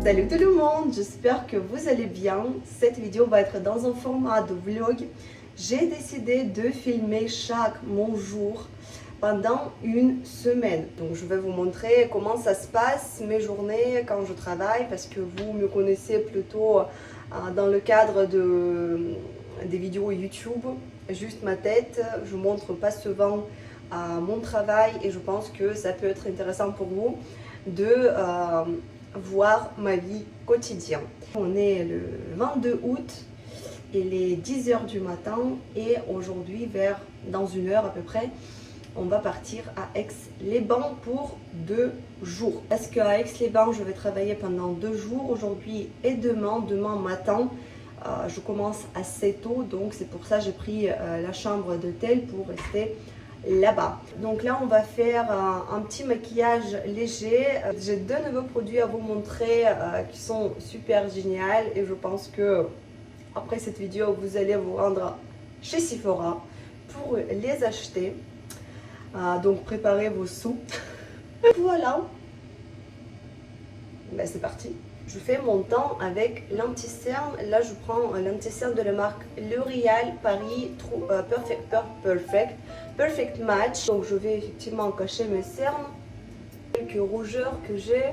Salut tout le monde, j'espère que vous allez bien. Cette vidéo va être dans un format de vlog. J'ai décidé de filmer chaque mon jour pendant une semaine. Donc je vais vous montrer comment ça se passe, mes journées quand je travaille, parce que vous me connaissez plutôt dans le cadre des vidéos YouTube, juste ma tête. Je montre pas souvent mon travail et je pense que ça peut être intéressant pour vous de voir ma vie quotidienne. On est le 22 août, il est 10h du matin et aujourd'hui dans une heure à peu près, on va partir à Aix-les-Bains pour 2 jours. Parce qu'à Aix-les-Bains, je vais travailler pendant 2 jours, aujourd'hui et demain. Demain matin, je commence assez tôt, donc c'est pour ça que j'ai pris la chambre d'hôtel pour rester là-bas. Donc là, on va faire un petit maquillage léger. J'ai 2 nouveaux produits à vous montrer qui sont super géniaux et je pense que après cette vidéo, vous allez vous rendre chez Sephora pour les acheter. Donc préparez vos sous. Voilà. Ben, c'est parti. Je fais mon teint avec l'anti-cerne. Là, je prends l'anti-cerne de la marque L'Oréal Paris Perfect Match. Donc, je vais effectivement cacher mes cernes. Quelques rougeurs que j'ai.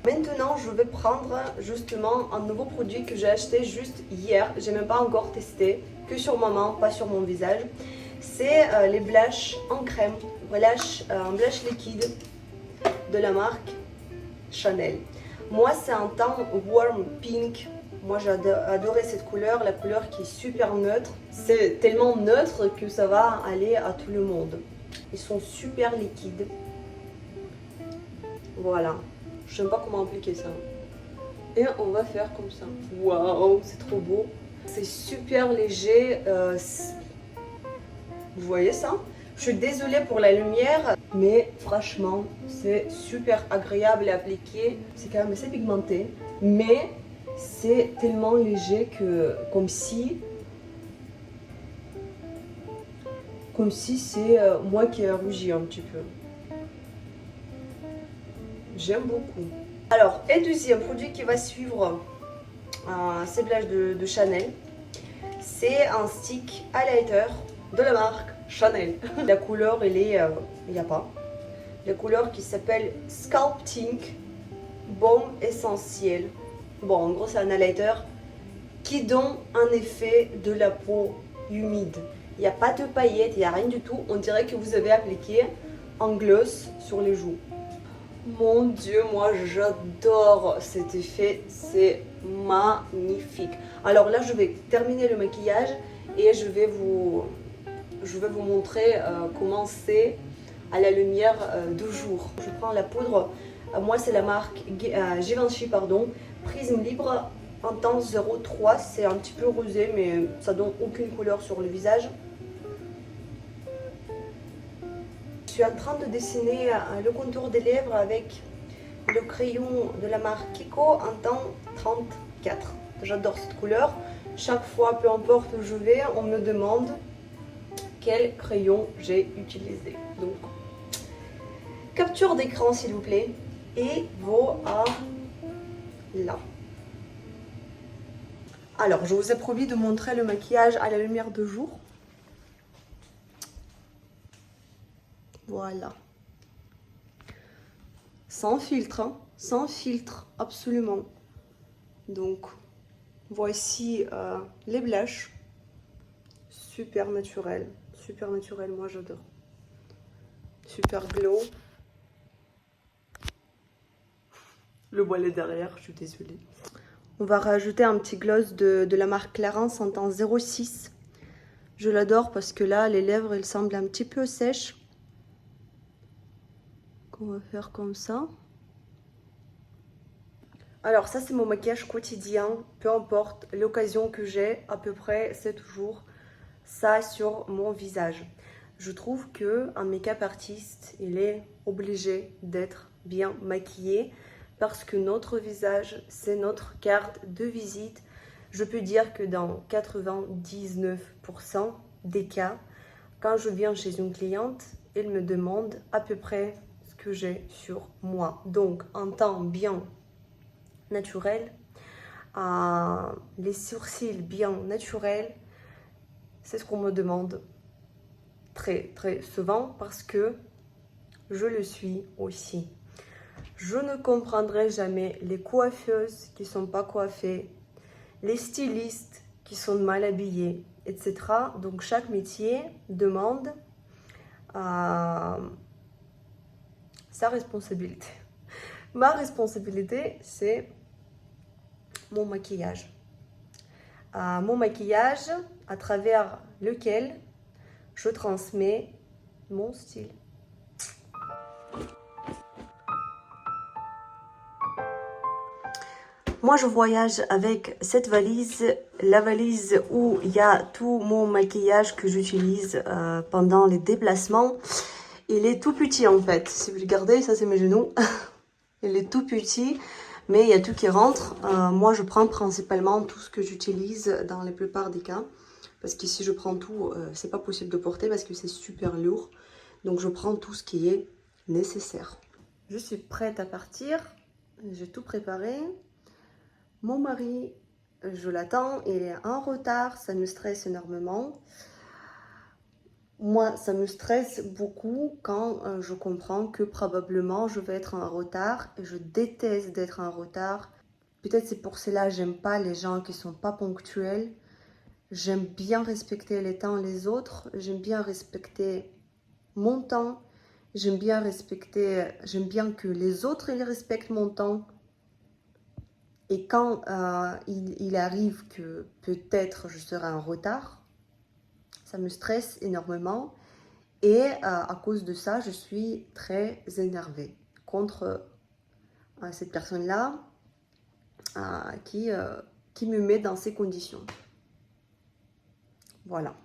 Maintenant, je vais prendre justement un nouveau produit que j'ai acheté juste hier. J'ai même pas encore testé. Que sur ma main, pas sur mon visage. C'est les blushs en crème. Un blush liquide de la marque Chanel. Moi, c'est un teint warm pink. Moi, j'ai adoré cette couleur, la couleur qui est super neutre. C'est tellement neutre que ça va aller à tout le monde. Ils sont super liquides. Voilà. Je sais pas comment appliquer ça. Et on va faire comme ça. Waouh, c'est trop beau. C'est super léger. Vous voyez ça? Je suis désolée pour la lumière, mais franchement, c'est super agréable à appliquer. C'est quand même assez pigmenté, mais c'est tellement léger que comme si c'est moi qui ai rougi un petit peu. J'aime beaucoup. Alors, et deuxième produit qui va suivre ces blushs de Chanel, c'est un stick highlighter de la marque Chanel. La couleur, il n'y a pas. La couleur qui s'appelle Sculpting Baume Essentiel. Bon, en gros, c'est un highlighter qui donne un effet de la peau humide. Il n'y a pas de paillettes, il n'y a rien du tout. On dirait que vous avez appliqué un gloss sur les joues. Mon Dieu, moi j'adore cet effet, c'est magnifique. Alors là, je vais terminer le maquillage et je vais vous montrer comment c'est à la lumière de jour. Je prends la poudre, moi c'est la marque Givenchy, Prisme Libre Intense 03, c'est un petit peu rosé mais ça donne aucune couleur sur le visage. Je suis en train de dessiner le contour des lèvres avec le crayon de la marque Kiko en teint 34. J'adore cette couleur. Chaque fois, peu importe où je vais, on me demande quel crayon j'ai utilisé. Donc, capture d'écran s'il vous plaît. Et voilà. Alors, je vous ai promis de montrer le maquillage à la lumière de jour. Voilà. Sans filtre, hein. Sans filtre, absolument. Donc, voici les blushs. Super naturel, moi j'adore. Super glow. Le voile derrière, je suis désolée. On va rajouter un petit gloss de la marque Clarins en teint 06. Je l'adore parce que là, les lèvres, elles semblent un petit peu sèches. On va faire comme ça. Alors ça, c'est mon maquillage quotidien. Peu importe l'occasion que j'ai, à peu près, c'est toujours ça sur mon visage. Je trouve qu'un make-up artiste, il est obligé d'être bien maquillé parce que notre visage, c'est notre carte de visite. Je peux dire que dans 99% des cas, quand je viens chez une cliente, elle me demande à peu près ce que j'ai sur moi. Donc, un teint bien naturel, les sourcils bien naturels. C'est ce qu'on me demande très souvent parce que je le suis aussi. Je ne comprendrai jamais les coiffeuses qui ne sont pas coiffées, les stylistes qui sont mal habillés, etc. Donc chaque métier demande sa responsabilité. Ma responsabilité, c'est mon maquillage. Mon maquillage à travers lequel je transmets mon style. Moi, je voyage avec cette valise, la valise où il y a tout mon maquillage que j'utilise pendant les déplacements. Il est tout petit en fait. Si vous regardez, ça c'est mes genoux. Il est tout petit, mais il y a tout qui rentre. Moi, je prends principalement tout ce que j'utilise dans la plupart des cas. Parce que si je prends tout, c'est pas possible de porter parce que c'est super lourd. Donc, je prends tout ce qui est nécessaire. Je suis prête à partir. J'ai tout préparé. Mon mari, je l'attends, il est en retard, ça me stresse énormément. Moi, ça me stresse beaucoup quand je comprends que probablement je vais être en retard. Et je déteste d'être en retard. Peut-être c'est pour cela que j'aime pas les gens qui sont pas ponctuels. J'aime bien respecter les temps des autres. J'aime bien respecter mon temps. J'aime bien que les autres ils respectent mon temps. Et quand il arrive que peut-être je serai en retard, ça me stresse énormément. Et à cause de ça, je suis très énervée contre cette personne-là qui me met dans ces conditions. Voilà.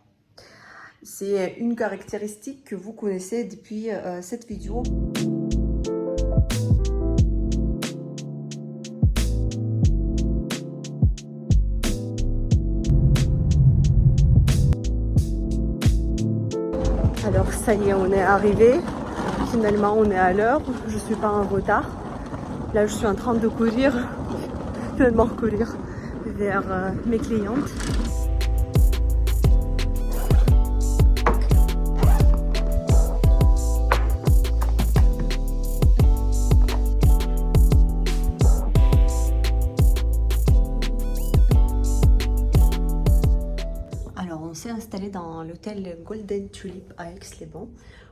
C'est une caractéristique que vous connaissez depuis cette vidéo. Alors ça y est, on est arrivé. Finalement, on est à l'heure. Je suis pas en retard. Là, je suis en train de courir, finalement courir vers mes clientes. Installé dans l'hôtel Golden Tulip à Aix-les-Bains.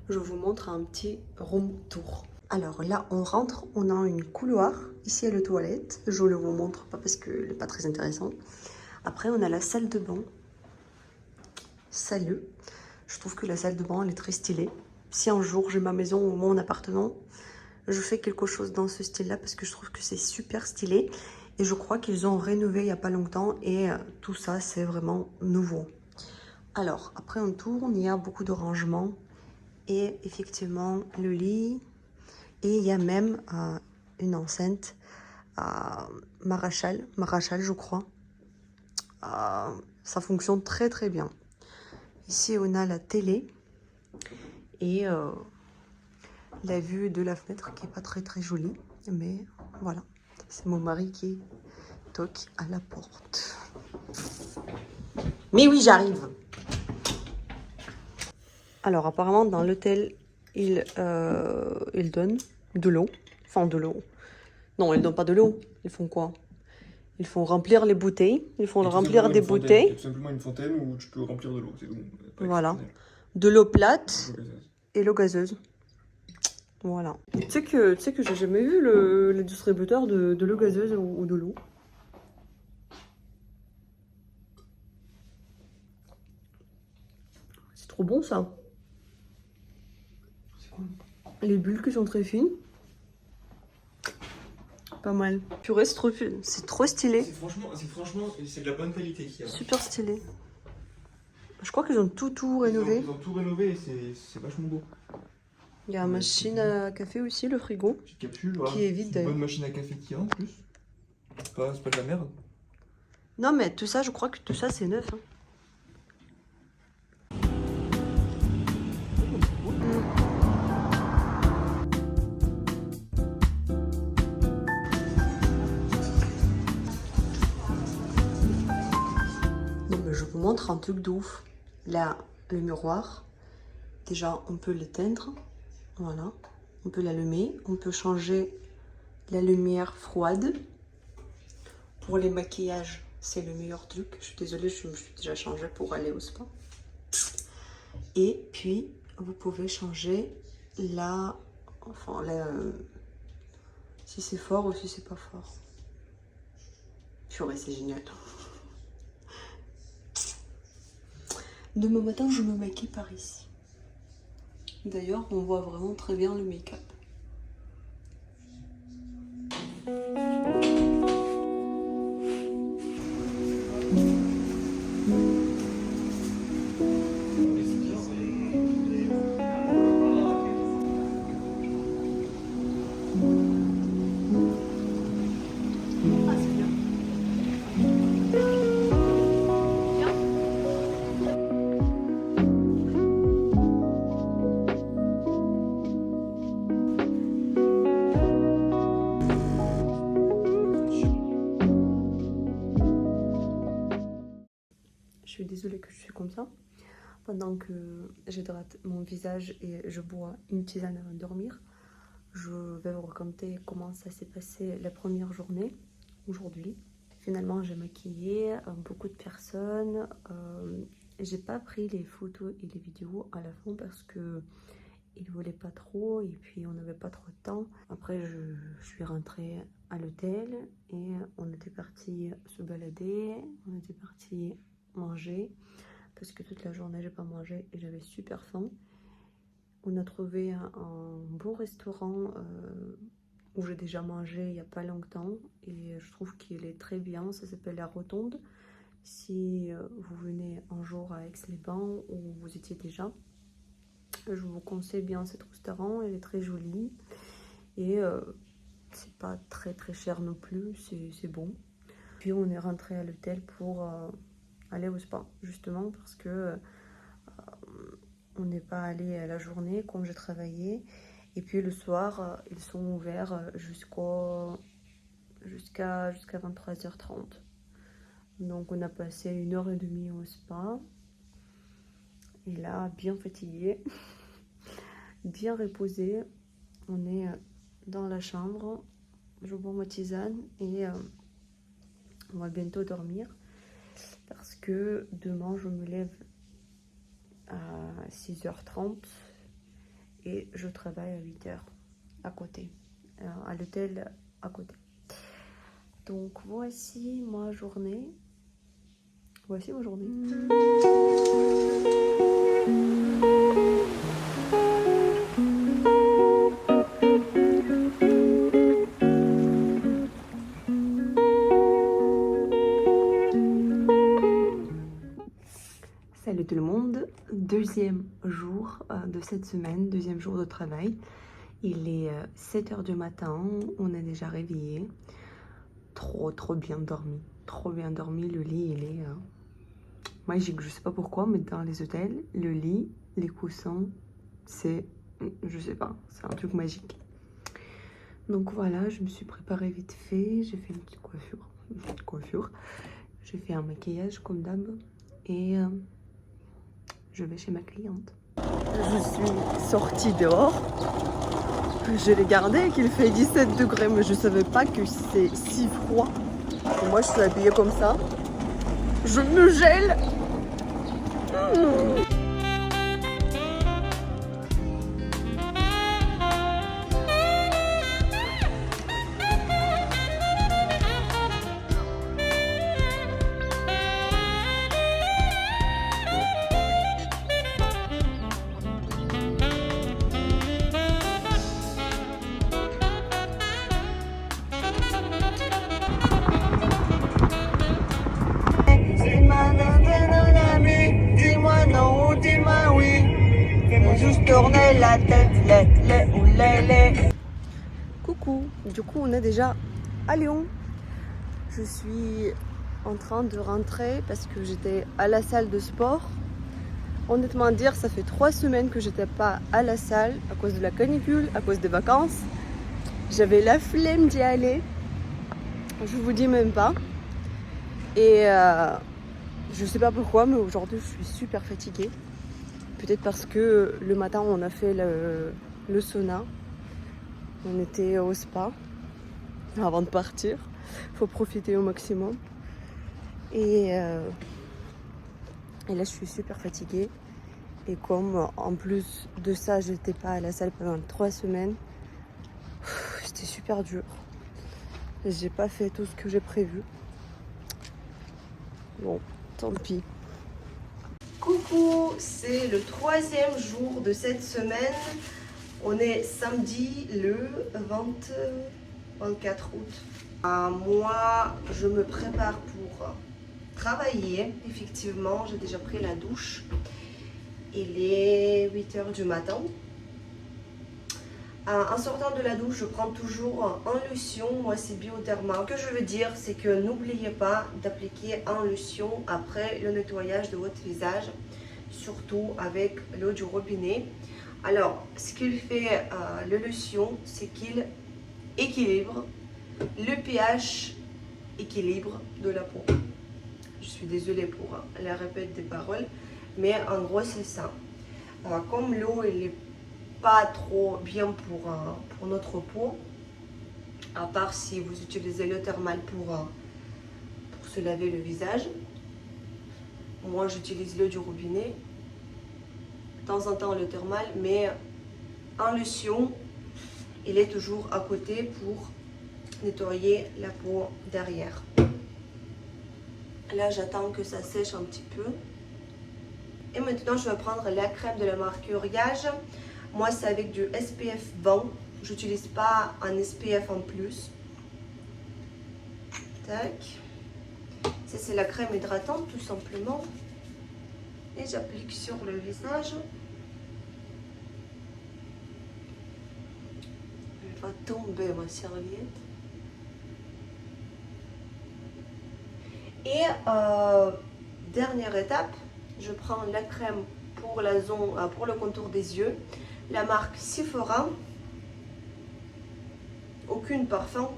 Je vous montre un petit room tour. Alors là, on rentre, on a une couloir. Ici, il y a les toilettes. Je ne vous montre pas parce qu'elle n'est pas très intéressante. Après, on a la salle de bain. Salut. Je trouve que la salle de bain, elle est très stylée. Si un jour j'ai ma maison ou mon appartement, je fais quelque chose dans ce style-là parce que je trouve que c'est super stylé. Et je crois qu'ils ont rénové il n'y a pas longtemps et tout ça, c'est vraiment nouveau. Alors, après on tourne, il y a beaucoup de rangements et effectivement le lit. Et il y a même une enceinte Marachal, je crois. Ça fonctionne très bien. Ici, on a la télé et la vue de la fenêtre qui n'est pas très jolie. Mais voilà, c'est mon mari qui toque à la porte. Mais oui, j'arrive. Alors apparemment dans l'hôtel, ils donnent de l'eau. Enfin de l'eau. Non, ils ne donnent pas de l'eau. Ils font quoi? Ils font remplir les bouteilles. Ils font remplir des bouteilles. C'est tout simplement une fontaine où tu peux remplir de l'eau. C'est bon. Voilà. De l'eau plate et l'eau gazeuse. Voilà. Tu sais que j'ai jamais vu le distributeur de l'eau gazeuse ou de l'eau. C'est trop bon ça. Les bulles qui sont très fines. Pas mal. Purée, c'est trop stylé. Franchement, c'est de la bonne qualité qu'il y a. Super stylé. Je crois qu'ils ont tout rénové. Ils ont tout rénové et c'est vachement beau. Il y a une machine à café aussi, le frigo. Petite capsule, voilà. Qui est vide d'ailleurs. Une bonne machine à café qu'il y a en plus. C'est pas de la merde. Non mais tout ça, je crois que tout ça c'est neuf. Hein. montre un truc de ouf. Là, le miroir, déjà on peut l'éteindre, voilà, on peut l'allumer, on peut changer la lumière froide. Pour les maquillages, c'est le meilleur truc. Je suis désolée, je me suis déjà changée pour aller au spa. Et puis, vous pouvez changer la... Enfin, si c'est fort ou si c'est pas fort. Purée, c'est génial. Demain matin, je me maquille par ici. D'ailleurs, on voit vraiment très bien le make-up. Je suis désolée que je suis comme ça. Pendant que j'hydrate mon visage et je bois une tisane avant de dormir, je vais vous raconter comment ça s'est passé la première journée, aujourd'hui. Finalement, j'ai maquillé beaucoup de personnes. J'ai pas pris les photos et les vidéos à la fin parce que il voulait pas trop et puis on n'avait pas trop de temps. Après, je suis rentrée à l'hôtel et on était parti se balader, on était parti manger parce que toute la journée j'ai pas mangé et j'avais super faim. On a trouvé un bon restaurant où j'ai déjà mangé il y a pas longtemps et je trouve qu'il est très bien. Ça s'appelle La Rotonde. Si vous venez un jour à Aix-les-Bains ou vous étiez déjà, je vous conseille bien cet restaurant. Elle est très jolie et c'est pas très cher non plus, c'est bon. Puis on est rentré à l'hôtel pour aller au spa, justement parce que on n'est pas allé à la journée comme j'ai travaillé. Et puis le soir, ils sont ouverts jusqu'à 23h30. Donc on a passé 1h30 au spa. Et là, bien fatigué, bien reposé. On est dans la chambre. Je bois ma tisane et on va bientôt dormir. Parce que demain, je me lève à 6h30 et je travaille à 8h à côté, à l'hôtel à côté. Donc voici ma journée. Voici ma journée. Salut tout le monde, deuxième jour de cette semaine, deuxième jour de travail. Il est 7h du matin, on est déjà réveillé. Trop bien dormi, le lit il est magique, je sais pas pourquoi, mais dans les hôtels, le lit, les coussins, c'est, je sais pas, c'est un truc magique. Donc voilà, je me suis préparée vite fait, j'ai fait une petite coiffure, j'ai fait un maquillage comme d'hab et je vais chez ma cliente. Je suis sortie dehors. Je l'ai gardé qu'il fait 17 degrés, mais je savais pas que c'est si froid. Et moi, je suis habillée comme ça. Je me gèle. Dis-moi non ou dis-moi oui. Fais-moi juste tourner la tête, Coucou, du coup on est déjà à Lyon. Je suis en train de rentrer parce que j'étais à la salle de sport. Honnêtement dire, ça fait 3 semaines que j'étais pas à la salle à cause de la canicule, à cause des vacances. J'avais la flemme d'y aller. Je vous dis même pas. Et Je sais pas pourquoi, mais aujourd'hui je suis super fatiguée. Peut-être parce que le matin on a fait le sauna. On était au spa avant de partir. Faut profiter au maximum. Et là je suis super fatiguée. Et comme en plus de ça j'étais pas à la salle pendant 3 semaines, c'était super dur. J'ai pas fait tout ce que j'ai prévu. Bon, tant pis. Coucou, c'est le 3e jour de cette semaine. On est samedi le 24 août. Moi, je me prépare pour travailler. Effectivement, j'ai déjà pris la douche. Il est 8h du matin. En sortant de la douche, je prends toujours un lotion. Moi, c'est Bioderma. Ce que je veux dire, c'est que n'oubliez pas d'appliquer un lotion après le nettoyage de votre visage, surtout avec l'eau du robinet. Alors, ce qu'il fait le lotion, c'est qu'il équilibre le pH équilibre de la peau. Je suis désolée pour la répète des paroles, mais en gros, c'est ça. Comme l'eau, elle est pas trop bien pour notre peau, à part si vous utilisez l'eau thermale pour se laver le visage. Moi j'utilise l'eau du robinet, de temps en temps l'eau thermale, mais en lotion il est toujours à côté pour nettoyer la peau derrière. Là j'attends que ça sèche un petit peu. Et maintenant je vais prendre la crème de la marque Uriage. Moi, c'est avec du SPF 20. Je n'utilise pas un SPF en plus. Tac. Ça, c'est la crème hydratante, tout simplement. Et j'applique sur le visage. Elle va tomber, ma serviette. Et dernière étape, je prends la crème pour la zone, pour le contour des yeux. La marque Sephora, aucune parfum,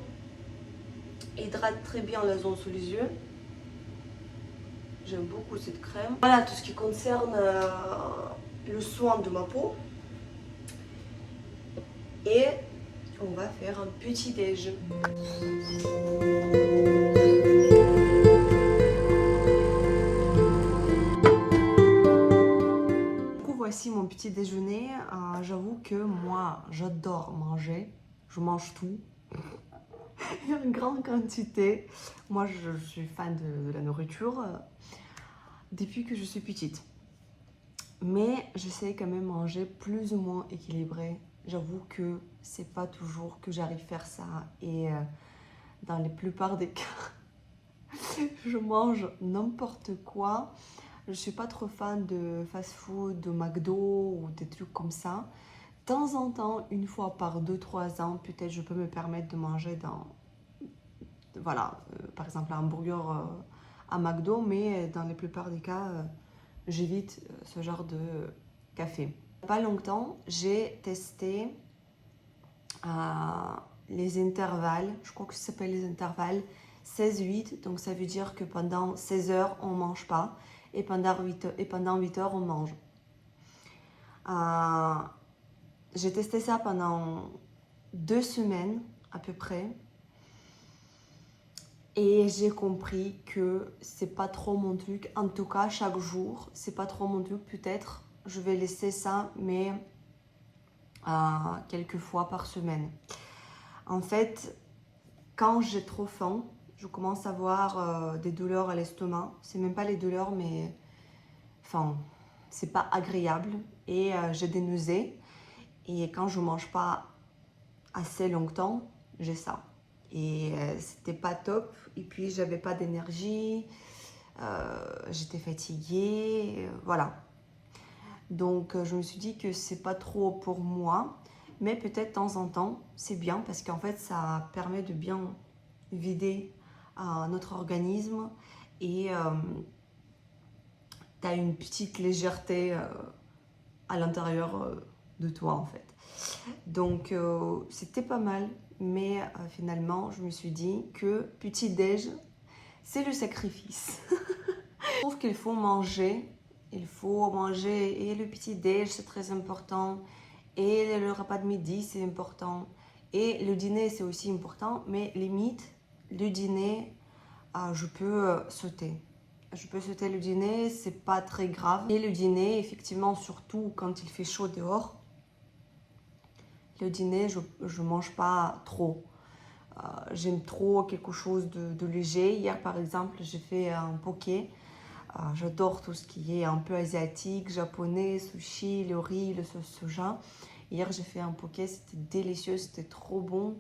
hydrate très bien la zone sous les yeux. J'aime beaucoup cette crème. Voilà tout ce qui concerne le soin de ma peau. Et on va faire un petit déj. Voici mon petit déjeuner. J'avoue que moi, j'adore manger. Je mange tout. Il y a une grande quantité. Moi, je suis fan de la nourriture depuis que je suis petite. Mais j'essaie quand même de manger plus ou moins équilibré. J'avoue que c'est pas toujours que j'arrive à faire ça. Et dans la plupart des cas, je mange n'importe quoi. Je ne suis pas trop fan de fast-food, de McDo ou des trucs comme ça. De temps en temps, une fois par 2-3 ans, peut-être je peux me permettre de manger par exemple un hamburger à McDo, mais dans la plupart des cas, j'évite ce genre de café. Il n'y a pas longtemps, j'ai testé les intervalles, je crois que ça s'appelle les intervalles 16-8, donc ça veut dire que pendant 16 heures, on ne mange pas. Et pendant 8 heures, on mange. J'ai testé ça pendant 2 semaines à peu près. Et j'ai compris que c'est pas trop mon truc. En tout cas, chaque jour, c'est pas trop mon truc. Peut-être je vais laisser ça, mais quelques fois par semaine. En fait, quand j'ai trop faim, je commence à avoir des douleurs à l'estomac. C'est même pas les douleurs, mais enfin, c'est pas agréable. Et j'ai des nausées. Et quand je mange pas assez longtemps, j'ai ça. Et c'était pas top. Et puis j'avais pas d'énergie. J'étais fatiguée. Voilà. Donc je me suis dit que c'est pas trop pour moi. Mais peut-être de temps en temps, c'est bien parce qu'en fait, ça permet de bien vider notre organisme et tu as une petite légèreté à l'intérieur de toi en fait. Donc c'était pas mal, mais finalement, je me suis dit que petit déj, c'est le sacrifice. Je trouve qu'il faut manger. Il faut manger et le petit-déj, c'est très important. Et le repas de midi, c'est important. Et le dîner, c'est aussi important. Mais limite, le dîner, je peux sauter. Je peux sauter le dîner, c'est pas très grave. Et le dîner, effectivement, surtout quand il fait chaud dehors, le dîner, je mange pas trop. J'aime trop quelque chose de léger. Hier, par exemple, j'ai fait un poké. J'adore tout ce qui est un peu asiatique, japonais, sushi, le riz, le sauce soja. Hier, j'ai fait un poké, c'était délicieux, c'était trop bon.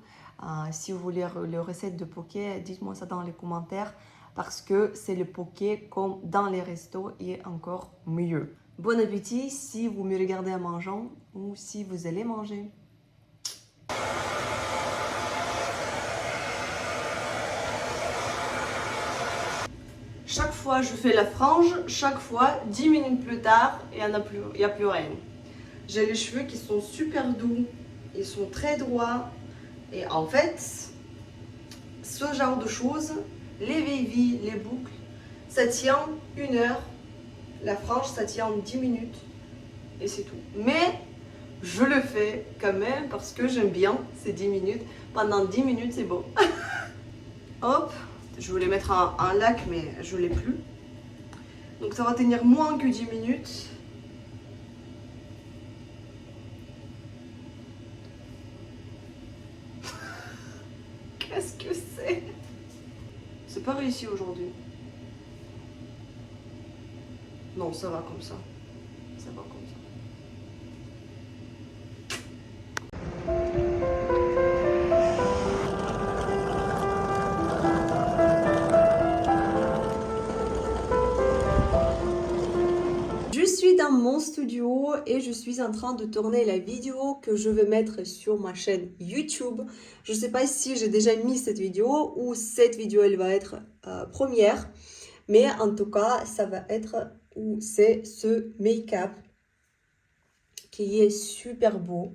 Si vous voulez les recettes de poké, dites-moi ça dans les commentaires parce que c'est le poké comme dans les restos et encore mieux. Bon appétit si vous me regardez en mangeant ou si vous allez manger. Chaque fois, je fais la frange, chaque fois, 10 minutes plus tard, il n'y a plus rien. J'ai les cheveux qui sont super doux, ils sont très droits. Et en fait, ce genre de choses, les wavy, les boucles, ça tient 1 heure. La frange, ça tient 10 minutes. Et c'est tout. Mais je le fais quand même parce que j'aime bien ces 10 minutes. Pendant 10 minutes, c'est beau. Hop. Je voulais mettre un lac, mais je ne l'ai plus. Donc ça va tenir moins que 10 minutes. Qu'est-ce que c'est? C'est pas réussi aujourd'hui. Non, ça va comme ça. Ça va comme ça. Je suis dans mon studio et je suis en train de tourner la vidéo que je vais mettre sur ma chaîne YouTube. Je ne sais pas si j'ai déjà mis cette vidéo ou cette vidéo elle va être première. Mais en tout cas, ça va être où c'est ce make-up qui est super beau.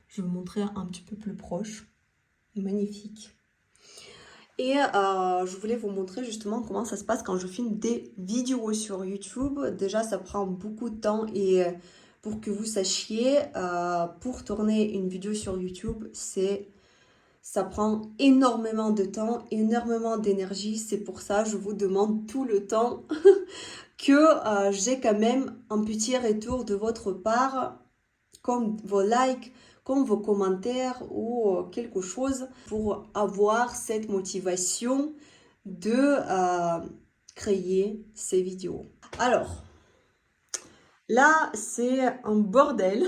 Je vais vous montrer un petit peu plus proche. Magnifique. Et je voulais vous montrer justement comment ça se passe quand je filme des vidéos sur YouTube. Déjà, ça prend beaucoup de temps et pour que vous sachiez, pour tourner une vidéo sur YouTube, ça prend énormément de temps, énormément d'énergie. C'est pour ça que je vous demande tout le temps que j'ai quand même un petit retour de votre part, comme vos likes, comme vos commentaires ou quelque chose pour avoir cette motivation de créer ces vidéos. Alors, là, c'est un bordel.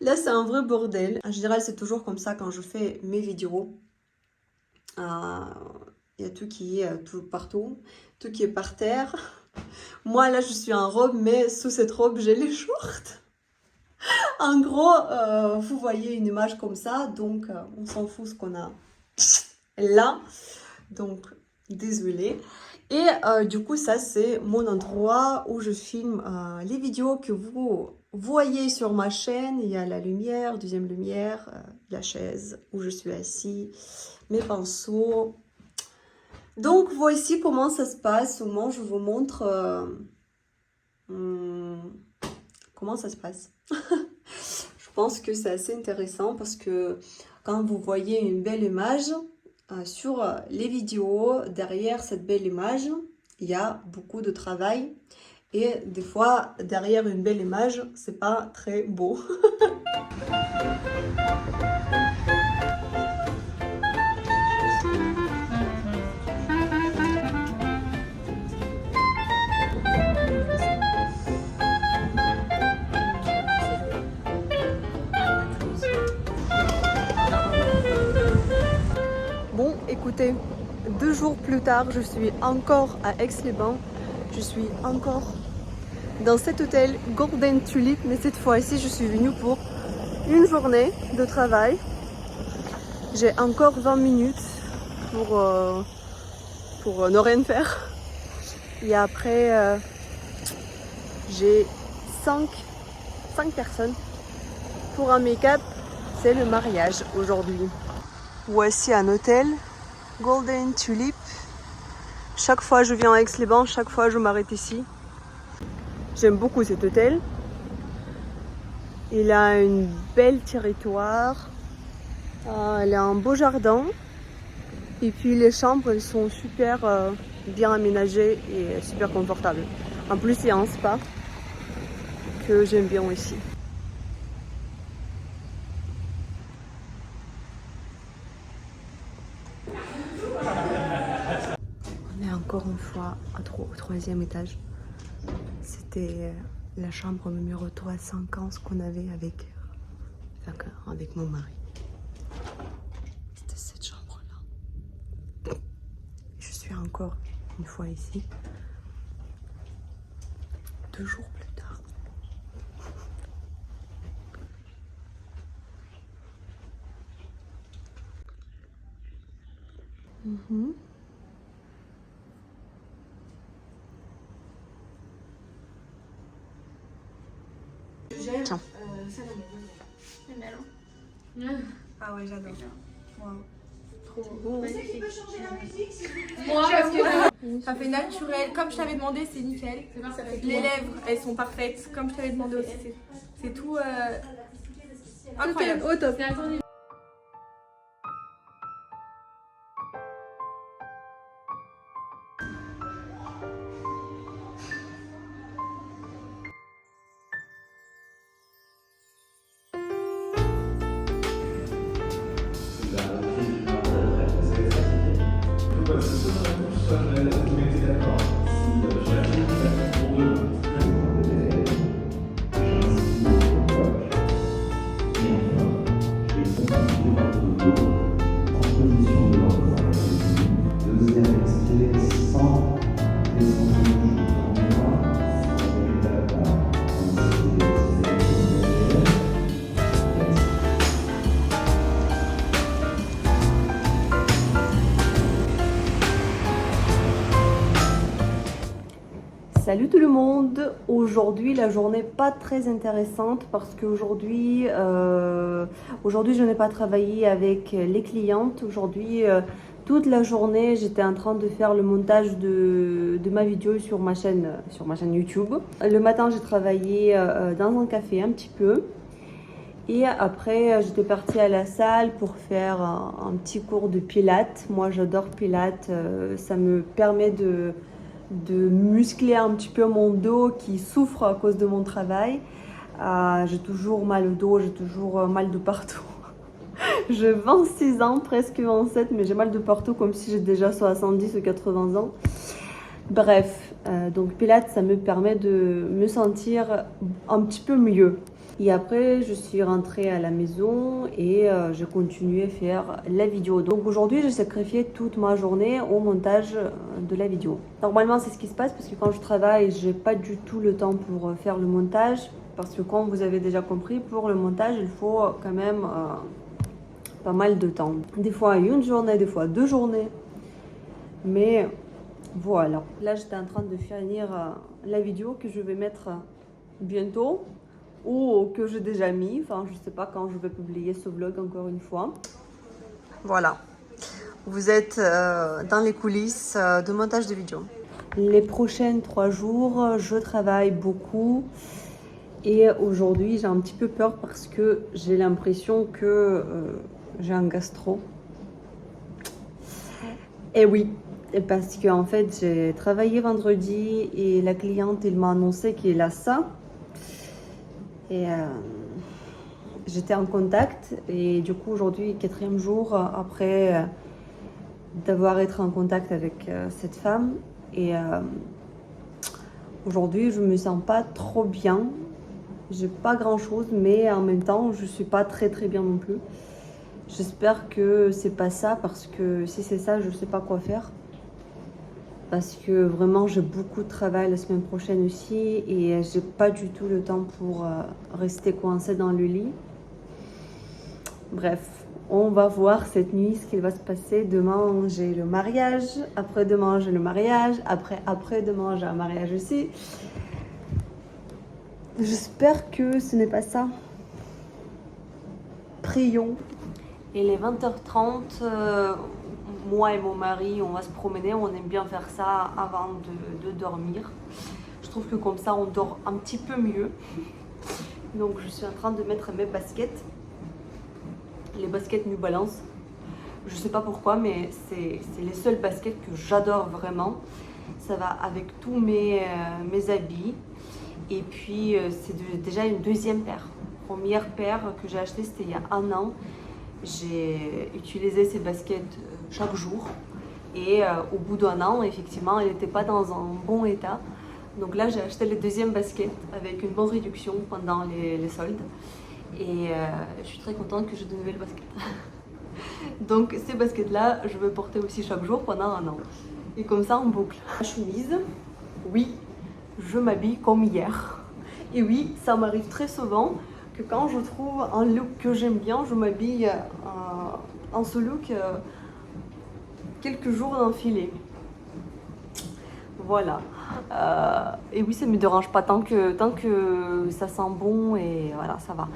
Là, c'est un vrai bordel. En général, c'est toujours comme ça quand je fais mes vidéos. Il y a tout qui est tout partout, tout qui est par terre. Moi, là, je suis en robe, mais sous cette robe, j'ai les shorts. En gros, vous voyez une image comme ça, donc on s'en fout ce qu'on a là. Donc, désolée. Et du coup, ça, c'est mon endroit où je filme les vidéos que vous voyez sur ma chaîne. Il y a la lumière, deuxième lumière, la chaise où je suis assise, mes pinceaux. Donc, voici comment ça se passe. Au moment, je vous montre comment ça se passe. Je pense que c'est assez intéressant parce que quand vous voyez une belle image sur les vidéos, derrière cette belle image, il y a beaucoup de travail. Et des fois, derrière une belle image, c'est pas très beau. Bon, écoutez, 2 jours plus tard, je suis encore à Aix-les-Bains. Je suis encore dans cet hôtel Golden Tulip, mais cette fois-ci, je suis venue pour une journée de travail. J'ai encore 20 minutes pour ne rien faire. Et après, j'ai 5 personnes pour un make-up. C'est le mariage aujourd'hui. Voici un hôtel Golden Tulip. Chaque fois je viens à Aix-les-Bains, chaque fois je m'arrête ici. J'aime beaucoup cet hôtel. Il a une belle territoire. Il a un beau jardin. Et puis les chambres, elles sont super bien aménagées et super confortables. En plus, il y a un spa que j'aime bien aussi. On est encore une fois au troisième étage. C'était la chambre numéro 350 qu'on avait avec mon mari. C'était cette chambre-là. Je suis encore une fois ici. 2 jours plus tard. Tiens. Ah ouais, j'adore. Wow. Trop beau. Moi, parce que ça fait naturel. Comme je t'avais demandé, c'est nickel. Les lèvres, elles sont parfaites. Comme je t'avais demandé aussi. C'est tout incroyable. Au top. Salut tout le monde. Aujourd'hui la journée pas très intéressante parce qu'aujourd'hui je n'ai pas travaillé avec les clientes. Aujourd'hui toute la journée j'étais en train de faire le montage de ma vidéo sur ma chaîne YouTube. Le matin j'ai travaillé dans un café un petit peu. Et après, j'étais partie à la salle pour faire un petit cours de pilates. Moi j'adore pilates, ça me permet de muscler un petit peu mon dos qui souffre à cause de mon travail. J'ai toujours mal au dos, j'ai toujours mal de partout. J'ai 26 ans, presque 27, mais j'ai mal de partout comme si j'ai déjà 70 ou 80 ans. Bref, donc Pilates, ça me permet de me sentir un petit peu mieux. Et après, je suis rentrée à la maison et j'ai continué à faire la vidéo. Donc aujourd'hui, j'ai sacrifié toute ma journée au montage de la vidéo. Normalement, c'est ce qui se passe parce que quand je travaille, j'ai pas du tout le temps pour faire le montage. Parce que comme vous avez déjà compris, pour le montage, il faut quand même pas mal de temps. Des fois une journée, des fois 2 journées. Mais voilà. Là, j'étais en train de finir la vidéo que je vais mettre bientôt. Ou que j'ai déjà mis, enfin je sais pas quand je vais publier ce vlog encore une fois. Voilà, vous êtes dans les coulisses de montage de vidéo. Les prochains 3 jours, je travaille beaucoup et aujourd'hui j'ai un petit peu peur parce que j'ai l'impression que j'ai un gastro. Et oui, parce qu'en fait j'ai travaillé vendredi et la cliente elle m'a annoncé qu'elle a ça. Et j'étais en contact et du coup aujourd'hui, 4e jour après d'avoir été en contact avec cette femme. Et aujourd'hui, je me sens pas trop bien. J'ai pas grand chose, mais en même temps, je suis pas très bien non plus. J'espère que c'est pas ça parce que si c'est ça, je sais pas quoi faire. Parce que vraiment j'ai beaucoup de travail la semaine prochaine aussi et j'ai pas du tout le temps pour rester coincée dans le lit. Bref, on va voir cette nuit ce qu'il va se passer. Demain j'ai le mariage, après-demain j'ai le mariage, après-demain j'ai un mariage aussi. J'espère que ce n'est pas ça. Prions. Il est 20h30. moi et mon mari, on va se promener. On aime bien faire ça avant de dormir. Je trouve que comme ça, on dort un petit peu mieux. Donc je suis en train de mettre mes baskets. Les baskets New Balance. Je sais pas pourquoi, mais c'est les seules baskets que j'adore vraiment. Ça va avec tous mes habits. Et puis c'est déjà une deuxième paire. Première paire que j'ai achetée, c'était il y a 1 an. J'ai utilisé ces baskets chaque jour. Et au bout d'1 an, effectivement, elle n'était pas dans un bon état. Donc là, j'ai acheté les deuxièmes baskets avec une bonne réduction pendant les soldes. Et je suis très contente que j'ai de nouvelles baskets. Donc ces baskets-là, je vais porter aussi chaque jour pendant 1 an. Et comme ça, en boucle. La chemise, oui, je m'habille comme hier. Et oui, ça m'arrive très souvent que quand je trouve un look que j'aime bien, je m'habille en ce look quelques jours d'enfilé. Voilà. Et oui, ça ne me dérange pas tant que ça sent bon et voilà, ça va.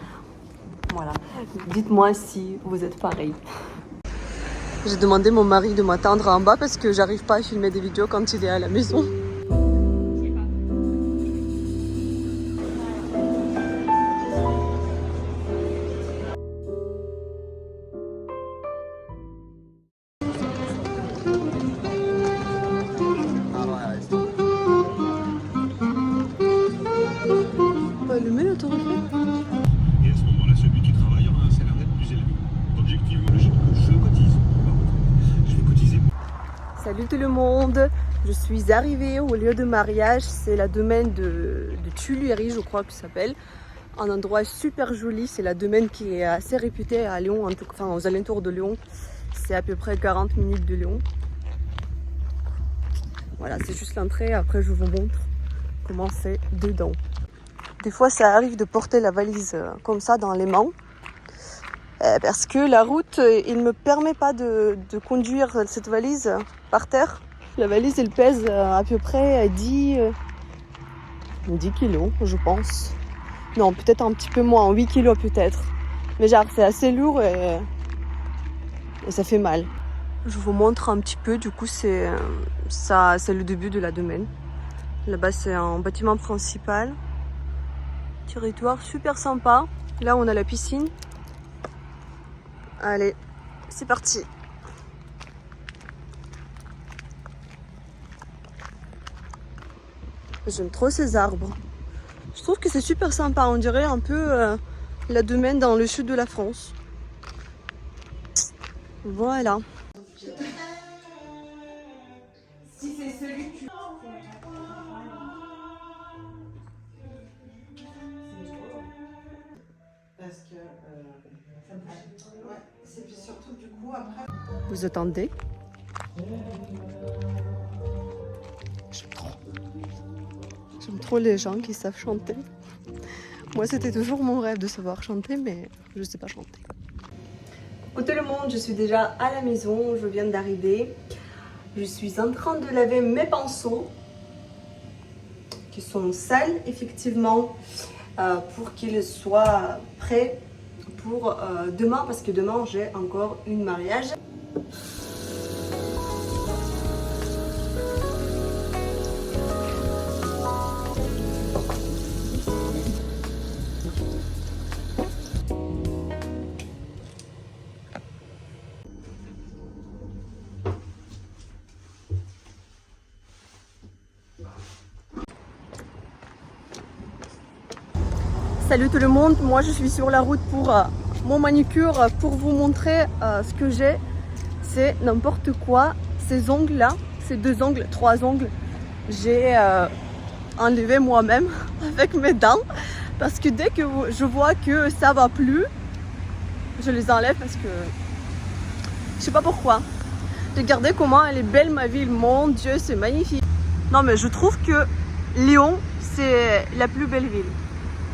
Voilà. Dites-moi si vous êtes pareil. J'ai demandé à mon mari de m'attendre en bas parce que j'arrive pas à filmer des vidéos quand il est à la maison. Allumer l'autorité. Et à ce moment-là, celui qui travaille aura un salaire net plus élevé. Objectivement, je cotise. Je vais cotiser. Salut tout le monde, je suis arrivée au lieu de mariage, c'est la domaine de Tuileries, je crois que ça s'appelle. Un endroit super joli, c'est la domaine qui est assez réputée à Lyon, enfin aux alentours de Lyon. C'est à peu près 40 minutes de Lyon. Voilà, c'est juste l'entrée, après je vous montre comment c'est dedans. Des fois ça arrive de porter la valise comme ça dans les mains. Parce que la route, il ne me permet pas de conduire cette valise par terre. La valise, elle pèse à peu près 10 kilos, je pense. Non, peut-être un petit peu moins, 8 kilos peut-être. Mais genre, c'est assez lourd et ça fait mal. Je vous montre un petit peu, du coup, c'est le début de la domaine. Là-bas, c'est un bâtiment principal. Territoire super sympa. Là, on a la piscine. Allez, c'est parti. J'aime trop ces arbres. Je trouve que c'est super sympa. On dirait un peu la domaine dans le sud de la France. Voilà. Si c'est celui que tu... Parce que ouais, c'est surtout du coup après. Vous attendez? J'aime trop les gens qui savent chanter. Moi, c'était toujours mon rêve de savoir chanter, mais je ne sais pas chanter. Coucou tout le monde, je suis déjà à la maison, je viens d'arriver. Je suis en train de laver mes pinceaux qui sont sales, effectivement, pour qu'ils soient prêts pour demain, parce que demain j'ai encore une mariage. Salut tout le monde, moi je suis sur la route pour mon manucure, pour vous montrer ce que j'ai. C'est n'importe quoi, ces ongles là, ces 2 ongles, 3 ongles, j'ai enlevé moi-même avec mes dents. Parce que dès que je vois que ça va plus, je les enlève parce que je sais pas pourquoi. Regardez comment elle est belle ma ville, mon Dieu c'est magnifique. Non mais je trouve que Lyon c'est la plus belle ville.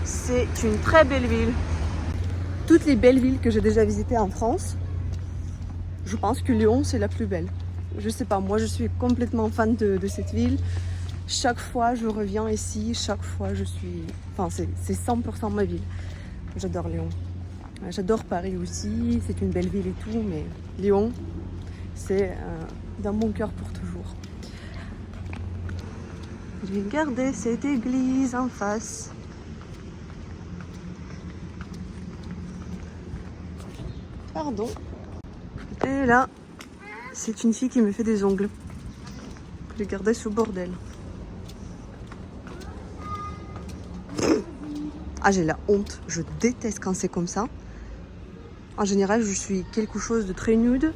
C'est une très belle ville. Toutes les belles villes que j'ai déjà visitées en France, je pense que Lyon c'est la plus belle. Je sais pas, moi je suis complètement fan de cette ville. Chaque fois je reviens ici, chaque fois je suis... Enfin c'est 100% ma ville. J'adore Lyon. J'adore Paris aussi, c'est une belle ville et tout, mais Lyon, C'est dans mon cœur pour toujours. Regardez cette église en face. Pardon. Et là, c'est une fille qui me fait des ongles. Regardez ce bordel. Ah, j'ai la honte. Je déteste quand c'est comme ça. En général, je suis quelque chose de très nude.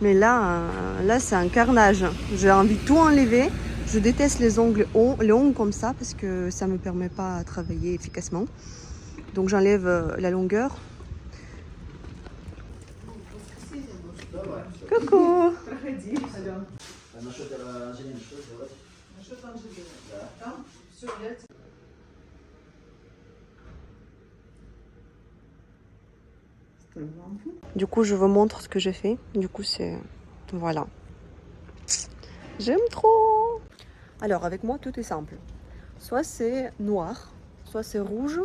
Mais là c'est un carnage. J'ai envie de tout enlever. Je déteste les ongles comme ça parce que ça ne me permet pas de travailler efficacement. Donc j'enlève la longueur. Coucou! Du coup, je vous montre ce que j'ai fait. Du coup, c'est... Voilà. J'aime trop! Alors, avec moi, tout est simple. Soit c'est noir, soit c'est rouge,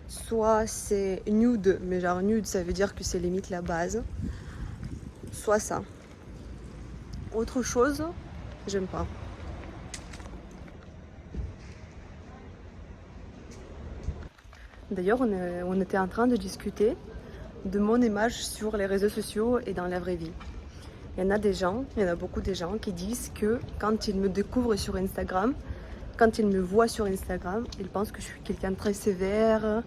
soit c'est nude. Mais genre nude, ça veut dire que c'est limite la base. Soit ça. Autre chose, j'aime pas. D'ailleurs, on était en train de discuter de mon image sur les réseaux sociaux et dans la vraie vie. Il y en a beaucoup de gens qui disent que quand ils me découvrent sur Instagram, quand ils me voient sur Instagram, ils pensent que je suis quelqu'un de très sévère,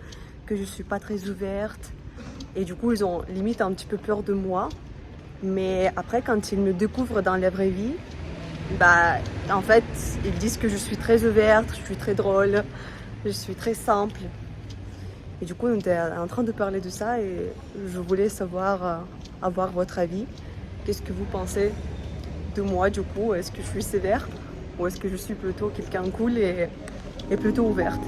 que je suis pas très ouverte. Et du coup, ils ont limite un petit peu peur de moi. Mais après, quand ils me découvrent dans la vraie vie, bah, en fait, ils disent que je suis très ouverte, je suis très drôle, je suis très simple. Et du coup, on était en train de parler de ça et je voulais savoir, avoir votre avis. Qu'est-ce que vous pensez de moi du coup? Est-ce que je suis sévère ou est-ce que je suis plutôt quelqu'un de cool et plutôt ouverte?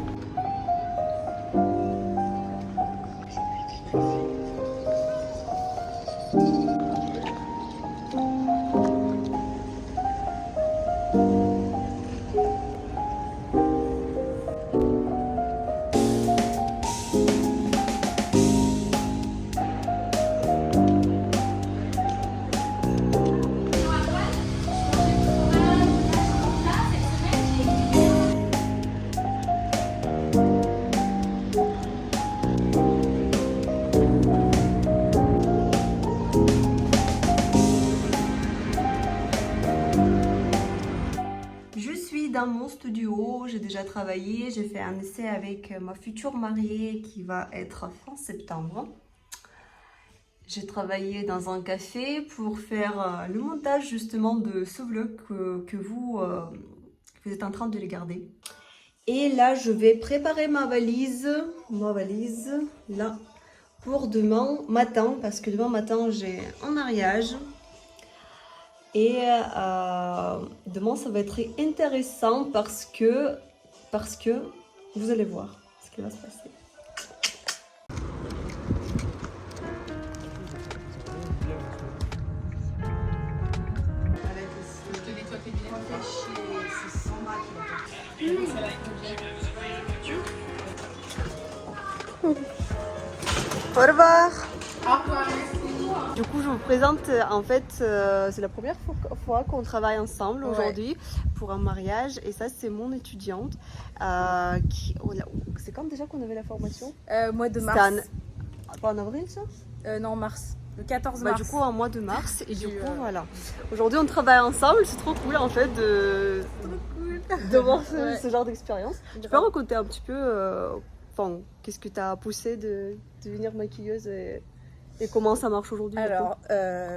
Dans mon studio, j'ai déjà travaillé, j'ai fait un essai avec ma future mariée qui va être fin septembre. J'ai travaillé dans un café pour faire le montage justement de ce vlog que vous êtes en train de regarder. Et là, je vais préparer ma valise là pour demain matin parce que demain matin j'ai un mariage. Et demain, ça va être intéressant parce que vous allez voir ce qui va se passer. Au revoir. Du coup, je vous présente, en fait, c'est la première fois qu'on travaille ensemble aujourd'hui pour un mariage. Et ça, c'est mon étudiante. C'est quand déjà qu'on avait la formation? Mois de mars. Pas en avril, ça? Non, mars. Le 14 mars. Du coup, en mois de mars. Et du coup, voilà. Aujourd'hui, on travaille ensemble. C'est trop cool, en fait, de voir ce genre d'expérience. Tu peux raconter un petit peu, qu'est-ce que t'as poussé de devenir maquilleuse et comment ça marche aujourd'hui? Alors,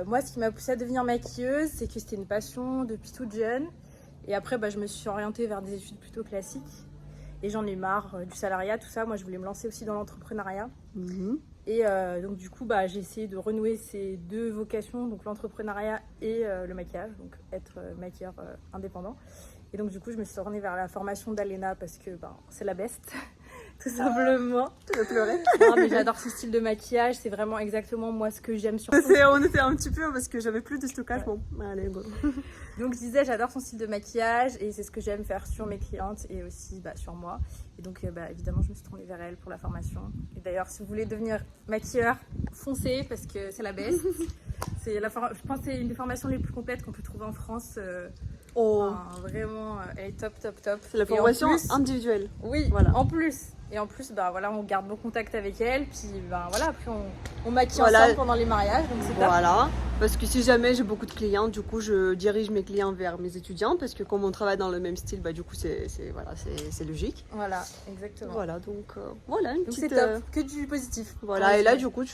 moi, ce qui m'a poussée à devenir maquilleuse, c'est que c'était une passion depuis toute jeune. Et après, je me suis orientée vers des études plutôt classiques. Et j'en ai marre du salariat, tout ça. Moi, je voulais me lancer aussi dans l'entrepreneuriat. Et donc, du coup, j'ai essayé de renouer ces deux vocations, donc l'entrepreneuriat et le maquillage, donc être maquilleur indépendant. Et donc, du coup, je me suis tournée vers la formation d'Alena parce que c'est la best. Tout simplement. Tu vas pleurer. Non, mais j'adore ce style de maquillage, c'est vraiment exactement moi ce que j'aime surtout. On était un petit peu parce que j'avais plus de stockage. Ouais. Bon, allez, go. Donc je disais, j'adore son style de maquillage et c'est ce que j'aime faire sur mes clientes et aussi sur moi. Et donc évidemment, je me suis tournée vers elle pour la formation. Et d'ailleurs, si vous voulez devenir maquilleur, foncez parce que c'est la best. Je pense que c'est une des formations les plus complètes qu'on peut trouver en France. Oh, Vraiment, elle est top, top, top. c'est la Et en formation plus- individuelle. Oui, Voilà. en plus. Et en plus, bah, voilà, on garde bon contact avec elle. Puis bah, voilà, après, on maquille Voilà. ensemble pendant les mariages. Donc c'est top. Voilà, parce que si jamais j'ai beaucoup de clients, du coup je dirige mes clients vers mes étudiants parce que comme on travaille dans le même style, bah du coup c'est logique. Voilà, exactement. Voilà, donc voilà une Donc c'est petite. top, que du positif. Voilà, et là du coup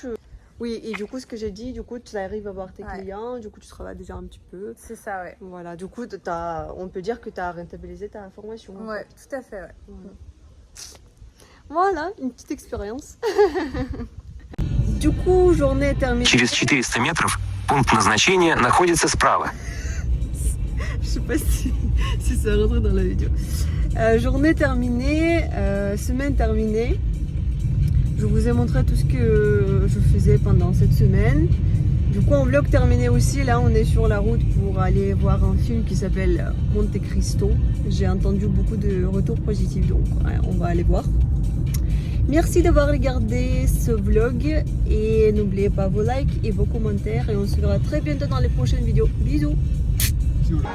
oui, et du coup ce que j'ai dit, du coup tu arrives à voir tes Ouais. clients, du coup tu travailles déjà un petit peu. C'est ça, ouais. Voilà, du coup on peut dire que tu as rentabilisé ta formation. en Ouais, fait. tout à fait, ouais. Voilà, une petite expérience. Du coup, journée terminée. Через 400 метров пункт назначения находится справа. Je sais pas si ça rentre dans la vidéo. Journée terminée, semaine terminée. Je vous ai montré tout ce que je faisais pendant cette semaine. Du coup, en vlog terminé aussi, là on est sur la route pour aller voir un film qui s'appelle Monte Cristo. J'ai entendu beaucoup de retours positifs, donc ouais, on va aller voir. Merci d'avoir regardé ce vlog et n'oubliez pas vos likes et vos commentaires et on se verra très bientôt dans les prochaines vidéos. Bisous! Si vous voulez.